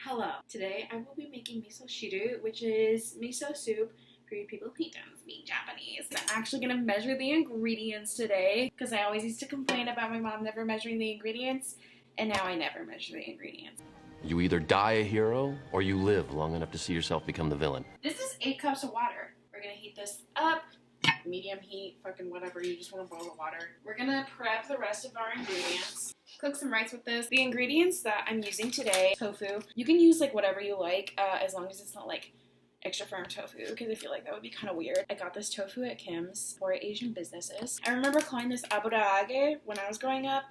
Hello. Today I will be making misoshiru, which is miso soup for you people who don't speak Japanese. I'm actually going to measure the ingredients today because I always used to complain about my mom never measuring the ingredients, and now I never measure the ingredients. You either die a hero or you live long enough to see yourself become the villain. This is 8 cups of water. We're going to heat this up. Medium heat, fucking whatever, you just want to boil the water. We're going to prep the rest of our ingredients. Cook some rice with this. The ingredients that I'm using today, tofu. You can use like whatever you like, as long as it's not like extra firm tofu, because I feel like that would be kind of weird. I got this tofu at Kim's for Asian businesses. I remember calling this aburaage when I was growing up,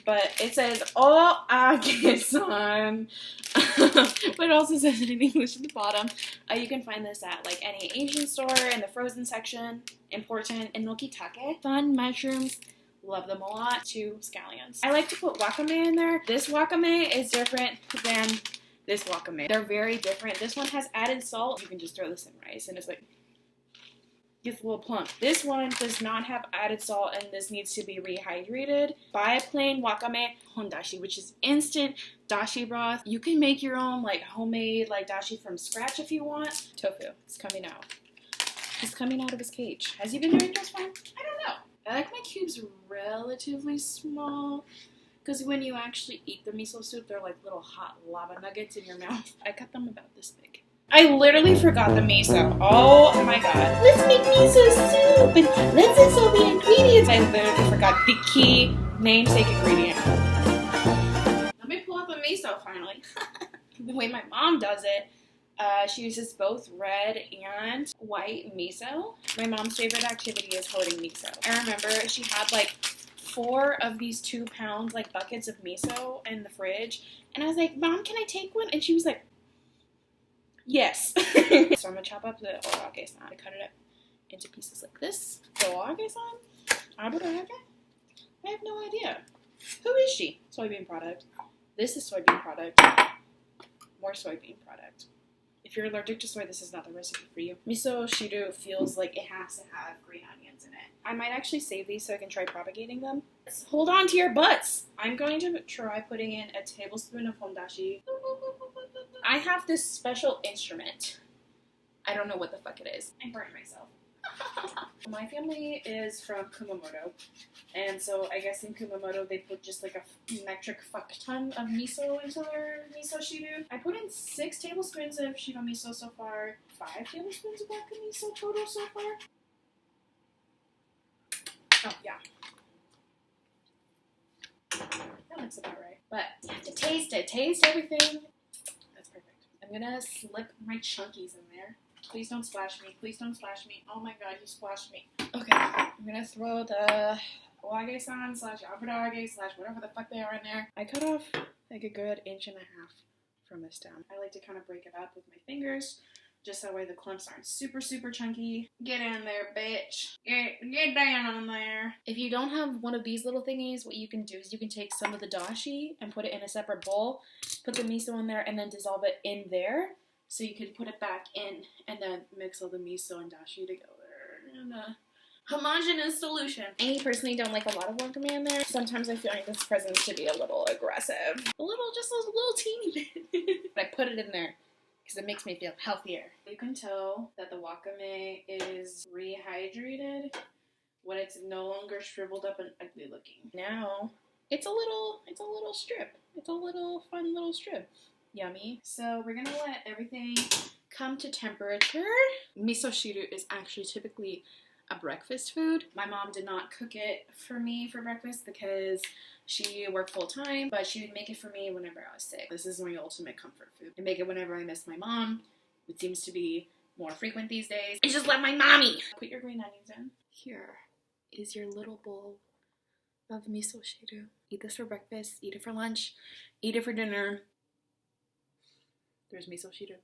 but it says age-san. But it also says it in English at the bottom. You can find this at like any Asian store in the frozen section. Important. And nokitake. Fun mushrooms. Love them a lot. 2 scallions. I like to put wakame in there. This wakame is different than this wakame. They're very different. This one has added salt. You can just throw this in rice and it's like, gets a little plump. This one does not have added salt and this needs to be rehydrated. Buy a plain wakame hondashi, which is instant dashi broth. You can make your own like homemade like dashi from scratch if you want. Tofu, it's coming out. He's coming out of his cage. Has he been doing just fine? I don't know. I like my cubes relatively small because when you actually eat the miso soup, they're like little hot lava nuggets in your mouth. I cut them about this big. I literally forgot the miso. Oh my god. Let's make miso soup and let's install the ingredients. I literally forgot the key namesake ingredient. Let me pull out the miso finally. The way my mom does it, she uses both red and white miso. My mom's favorite activity is holding miso. I remember she had like 4 of these 2-pound like buckets of miso in the fridge, and I was like, Mom, can I take one? And she was like, yes. So I'm gonna chop up the orage-san. I cut it up into pieces like this. The orage-san? Aburaage? I have no idea. Who is she? Soybean product. This is soybean product. More soybean product. If you're allergic to soy, this is not the recipe for you. Misoshiru feels like it has to have green onions in it. I might actually save these so I can try propagating them. Hold on to your butts! I'm going to try putting in a tablespoon of hondashi. I have this special instrument. I don't know what the fuck it is. I burned myself. My family is from Kumamoto, and so I guess in Kumamoto they put just like a metric fuck ton of miso into their misoshiru. I put in 6 tablespoons of shiro miso so far, 5 tablespoons of waka miso total so far. Oh yeah, that looks about right. But you have to taste it. Taste everything. That's perfect. I'm gonna slip my chunkies in there. Please don't splash me. Please don't splash me. Oh my god, you splashed me. Okay, I'm gonna throw the orage-san slash aburaage slash whatever the fuck they are in there. I cut off like a good 1.5 inches from this down. I like to kind of break it up with my fingers, just that way the clumps aren't super chunky. Get in there, bitch. Get down in there. If you don't have one of these little thingies, what you can do is you can take some of the dashi and put it in a separate bowl, put the miso in there, and then dissolve it in there. So you can put it back in and then mix all the miso and dashi together in a homogeneous solution. I personally don't like a lot of wakame in there. Sometimes I feel like this presents to be a little aggressive. Just a little teeny bit. But I put it in there because it makes me feel healthier. You can tell that the wakame is rehydrated when it's no longer shriveled up and ugly looking. Now it's a little strip. It's a little fun little strip. Yummy. So we're gonna let everything come to temperature. Misoshiru is actually typically a breakfast food. My mom did not cook it for me for breakfast because she worked full time, but she would make it for me whenever I was sick. This is my ultimate comfort food. I make it whenever I miss my mom. It seems to be more frequent these days. I just love my mommy. Put your green onions in. Here is your little bowl of misoshiru. Eat this for breakfast, eat it for lunch, eat it for dinner. There's misoshiru.